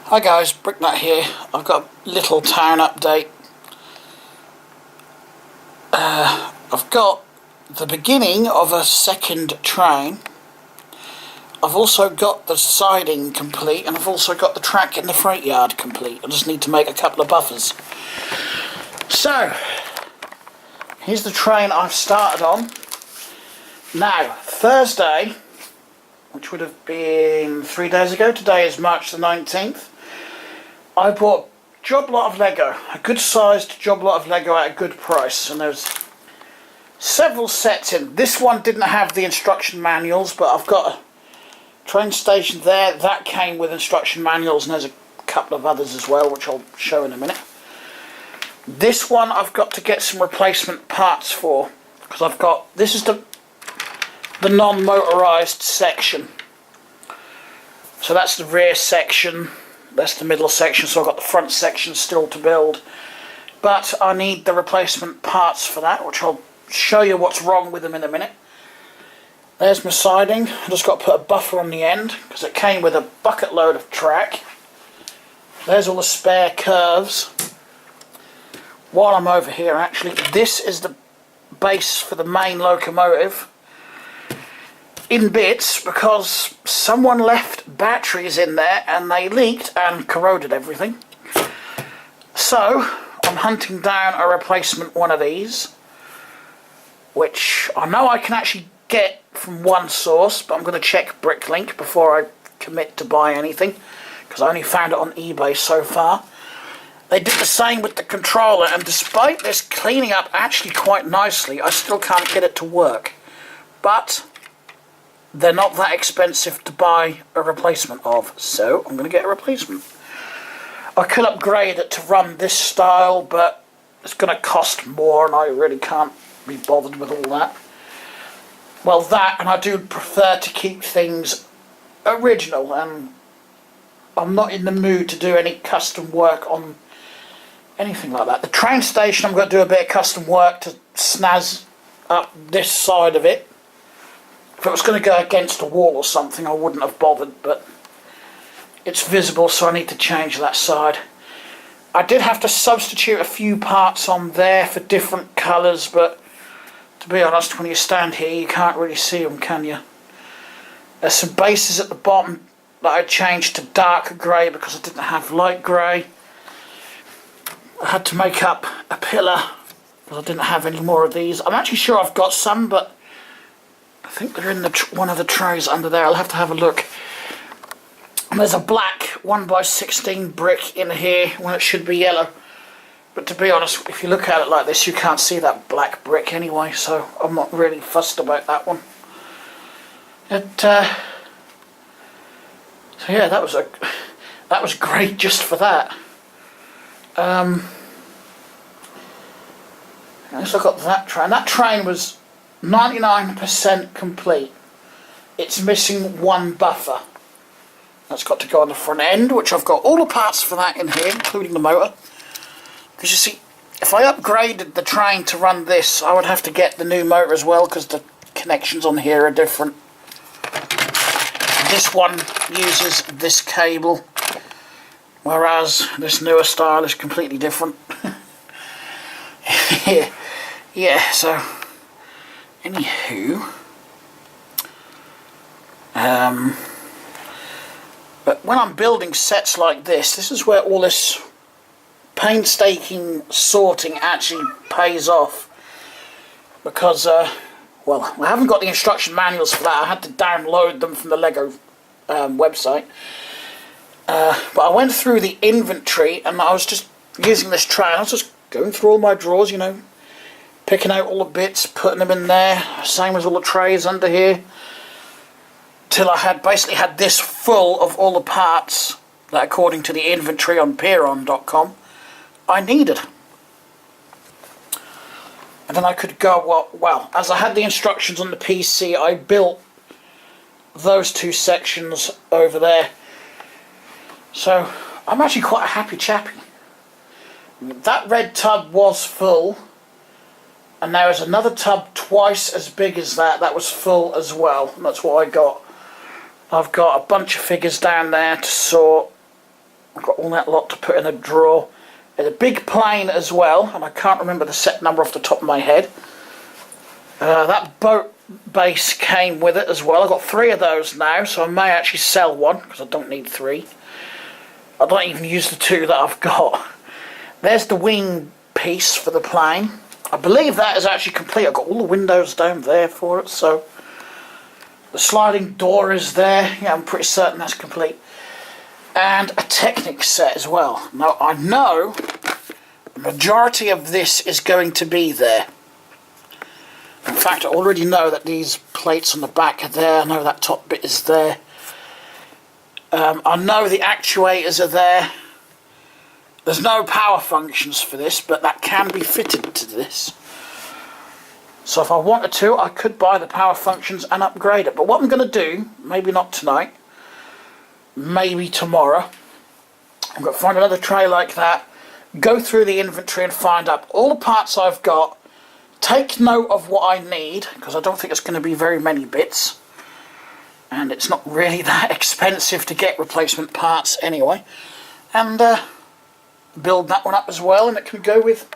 Hi guys, Bricknut here. I've got a little town update. I've got the beginning of a second train. I've also got the siding complete, and I've also got the track in the freight yard complete. I just need to make a couple of buffers. So, here's the train I've started on. Now, Thursday, which would have been 3 days ago, today is March the 19th, I bought a job lot of Lego, a good sized job lot of Lego at a good price, and there's several sets in. This one didn't have the instruction manuals, but I've got a train station there that came with instruction manuals, and there's a couple of others as well, which I'll show in a minute. This one I've got to get some replacement parts for, because I've got, this is the non-motorised section. So that's the rear section, that's the middle section, so I've got the front section still to build. But I need the replacement parts for that, which I'll show you what's wrong with them in a minute. There's my siding. I just got to put a buffer on the end, because it came with a bucket load of track. There's all the spare curves. While I'm over here, actually, this is the base for the main locomotive. In bits, because someone left batteries in there and they leaked and corroded everything. So I'm hunting down a replacement one of these, which I know I can actually get from one source, but I'm going to check Bricklink before I commit to buy anything, because I only found it on eBay so far. They did the same with the controller, and despite this cleaning up actually quite nicely, I still can't get it to work. But they're not that expensive to buy a replacement of, so I'm going to get a replacement. I could upgrade it to run this style, but it's going to cost more, and I really can't be bothered with all that. Well, that, and I do prefer to keep things original, and I'm not in the mood to do any custom work on anything like that. The train station, I'm going to do a bit of custom work to snazz up this side of it. If it was going to go against a wall or something, I wouldn't have bothered, but it's visible, so I need to change that side. I did have to substitute a few parts on there for different colours, but to be honest, when you stand here, you can't really see them, can you? There's some bases at the bottom that I changed to dark grey because I didn't have light grey. I had to make up a pillar because I didn't have any more of these. I'm actually sure I've got some, but I think they're in one of the trays under there. I'll have to have a look. And there's a black 1x16 brick in here when it should be yellow. But to be honest, if you look at it like this, you can't see that black brick anyway, so I'm not really fussed about that one. So yeah, that was great just for that. So I got that train. That train was 99% complete. It's missing one buffer. That's got to go on the front end, which I've got all the parts for that in here, including the motor. Because you see, if I upgraded the train to run this, I would have to get the new motor as well, because the connections on here are different. This one uses this cable, whereas this newer style is completely different. Yeah, so anywho, but when I'm building sets like this is where all this painstaking sorting actually pays off, because well, I haven't got the instruction manuals for that. I had to download them from the Lego website, but I went through the inventory and I was just using this tray. I was just going through all my drawers, you know, picking out all the bits, putting them in there, same as all the trays under here, till I had basically had this full of all the parts that, according to the inventory on Peeron.com, I needed. And then I could go, well, as I had the instructions on the PC, I built those two sections over there. So I'm actually quite a happy chappy. That red tub was full, and there was another tub twice as big as that was full as well, and that's what I got. I've got a bunch of figures down there to sort, I've got all that lot to put in a drawer. There's a big plane as well, and I can't remember the set number off the top of my head. That boat base came with it as well. I've got 3 of those now, so I may actually sell one, because I don't need 3. I don't even use the 2 that I've got. There's the wing piece for the plane. I believe that is actually complete. I've got all the windows down there for it, so the sliding door is there. Yeah, I'm pretty certain that's complete. And a Technic set as well. Now, I know the majority of this is going to be there. In fact, I already know that these plates on the back are there. I know that top bit is there. I know the actuators are there. There's no power functions for this, but that can be fitted to this. So if I wanted to, I could buy the power functions and upgrade it. But what I'm going to do, maybe not tonight, maybe tomorrow, I'm going to find another tray like that, go through the inventory and find out all the parts I've got, take note of what I need, because I don't think it's going to be very many bits. And it's not really that expensive to get replacement parts anyway. And build that one up as well, and it can go with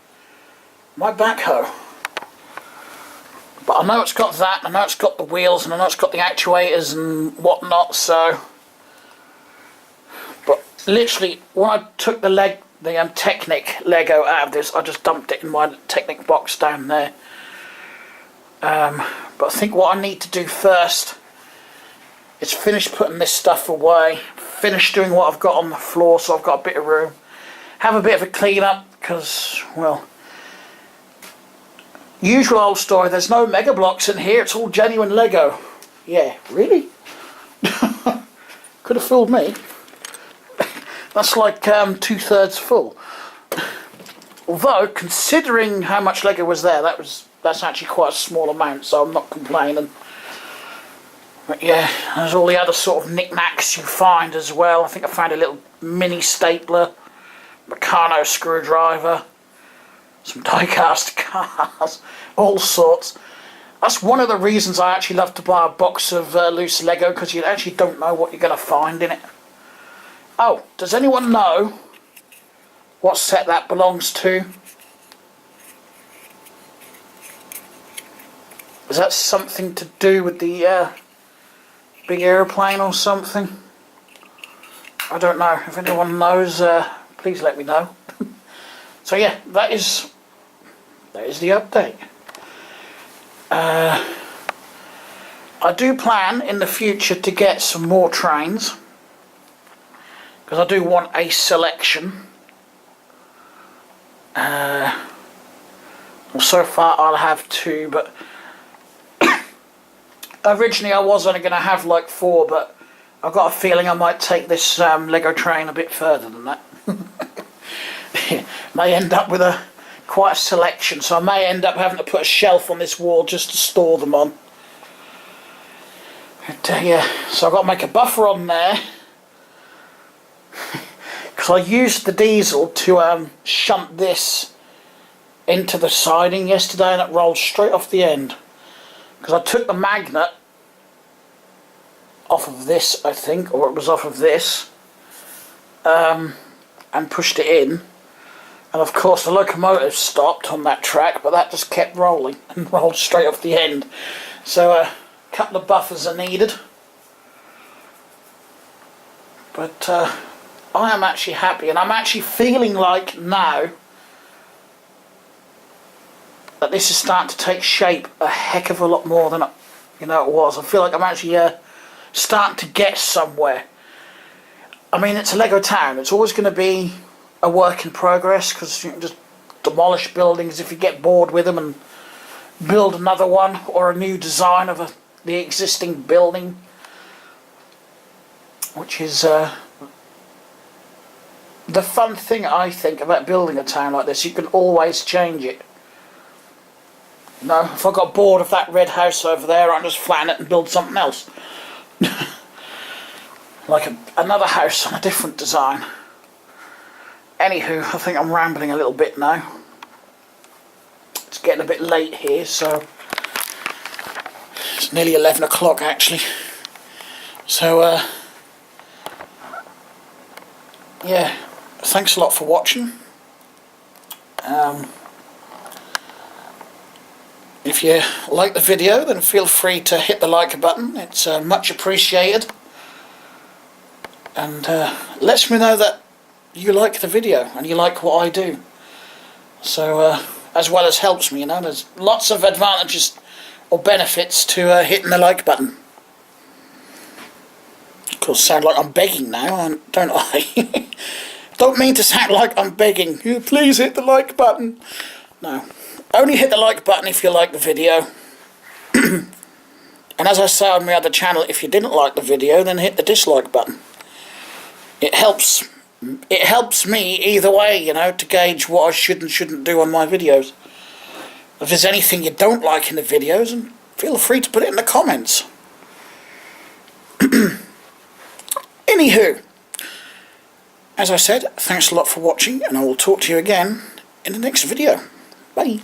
my backhoe. But I know it's got that, I know it's got the wheels, and I know it's got the actuators and whatnot, so... But literally, when I took the Technic Lego out of this, I just dumped it in my Technic box down there. But I think what I need to do first is finish putting this stuff away, finish doing what I've got on the floor so I've got a bit of room, have a bit of a clean up, because, well, usual old story, there's no Mega Bloks in here, it's all genuine Lego. Yeah, really? Could have fooled me. That's like 2/3 full. Although, considering how much Lego was there, that's actually quite a small amount, so I'm not complaining. But yeah, there's all the other sort of knickknacks you find as well. I think I found a little mini stapler, Meccano screwdriver, some die-cast cars, all sorts. That's one of the reasons I actually love to buy a box of loose Lego, because you actually don't know what you're going to find in it. Oh, does anyone know what set that belongs to? Is that something to do with the big airplane or something? I don't know. If anyone knows, please let me know. So yeah, that is the update. I do plan in the future to get some more trains, because I do want a selection. Well, so far I'll have 2, but originally I was only going to have like 4, but I've got a feeling I might take this Lego train a bit further than that. May end up with quite a selection, so I may end up having to put a shelf on this wall just to store them on. But, yeah, so I've got to make a buffer on there, because I used the diesel to shunt this into the siding yesterday, and it rolled straight off the end. Because I took the magnet off of this, I think, or it was off of this, and pushed it in. And of course the locomotive stopped on that track, but that just kept rolling and rolled straight off the end. So a couple of buffers are needed. But I am actually happy, and I'm actually feeling like now that this is starting to take shape a heck of a lot more than it was. I feel like I'm actually starting to get somewhere. I mean, it's a Lego town. It's always going to be a work in progress, because you can just demolish buildings if you get bored with them and build another one, or a new design of the existing building, which is the fun thing, I think, about building a town like this. You can always change it. You know, if I got bored of that red house over there, I'd just flatten it and build something else. Like another house on a different design. Anywho, I think I'm rambling a little bit now. It's getting a bit late here, so it's nearly 11 o'clock actually. So, yeah, thanks a lot for watching. If you like the video, then feel free to hit the like button. It's much appreciated, and lets me know that you like the video and you like what I do. So as well as helps me, you know, there's lots of advantages or benefits to hitting the like button. Of course, sound like I'm begging now, don't I? Don't mean to sound like I'm begging. You please hit the like button. No. Only hit the like button if you like the video. And as I say on my other channel, if you didn't like the video, then hit the dislike button. It helps me either way, you know, to gauge what I should and shouldn't do on my videos. If there's anything you don't like in the videos, then feel free to put it in the comments. Anywho, as I said, thanks a lot for watching, and I will talk to you again in the next video. Bye.